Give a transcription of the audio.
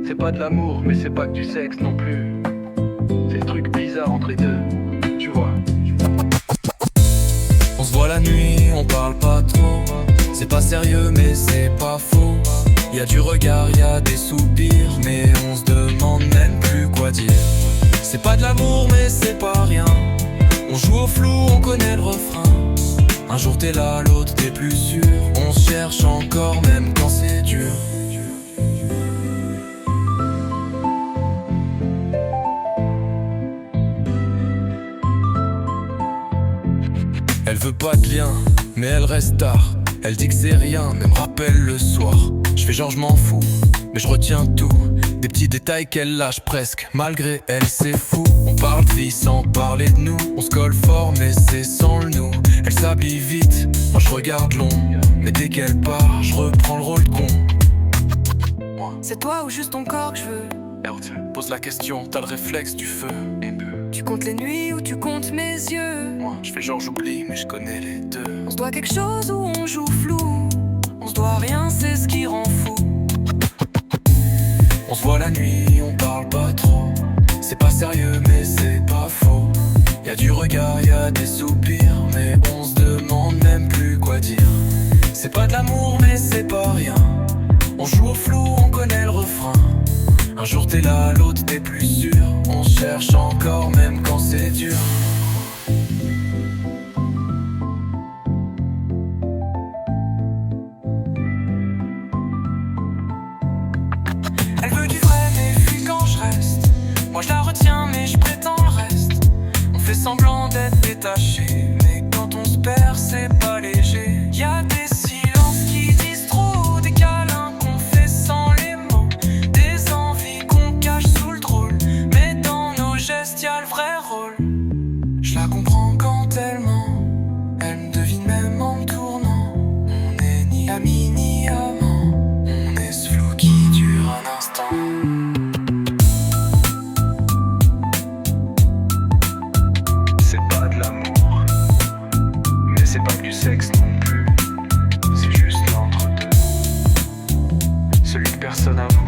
C'est pas de l'amour, mais c'est pas que du sexe non plus. C'est ce truc bizarre entre les deux, tu vois. On se voit la nuit, on parle pas trop. C'est pas sérieux mais c'est pas faux. Y'a du regard, y'a des soupirs, mais on se demande même plus quoi dire. C'est pas de l'amour mais c'est pas rien. On joue au flou, on connaît le refrain. Un jour t'es là, l'autre t'es plus sûr. On se cherche encore même quand c'est dur. Elle veut pas de lien, mais elle reste tard. Elle dit que c'est rien, mais me rappelle le soir. Je fais genre je m'en fous, mais je retiens tout. Des petits détails qu'elle lâche presque, malgré elle c'est fou. On parle de vie sans parler de nous. On se colle fort mais c'est sans le nous. Elle s'habille vite, moi je regarde long. Mais dès qu'elle part, je reprends le rôle de con. C'est toi ou juste ton corps que je veux? Pose la question, t'as le réflexe du feu. Tu comptes les nuits ou tu comptes mes yeux? Moi je fais genre j'oublie mais je connais les deux. On se doit quelque chose ou on joue flou? On se doit rien, c'est ce qui rend fou. On se voit la nuit, on parle pas trop. C'est pas sérieux mais c'est pas faux. Y'a du regard, y'a des soupirs, mais on se demande même plus quoi dire. C'est pas de l'amour mais c'est pas rien. On joue au flou, on connaît le refrain. Un jour t'es là, l'autre t'es plus sûr. On cherche encore même quand c'est dur. Elle veut du vrai mais fuit quand je reste. Moi je la retiens mais je prétends le reste. On fait semblant d'être détaché, mais quand on se perd c'est pas léger. Y'a des silences qui disent trop, des câlins qu'on fait sans les mots, des envies qu'on cache sous le drôle, mais dans nos gestes y'a le vrai rôle. Je la comprends quand elle ment, elle me devine même en me tournant. On n'est ni amis ni amants, on est ce flou qui dure un instant. C'est pas de l'amour, mais c'est pas que du sexe non plus. C'est juste l'entre-deux, celui que personne avoue.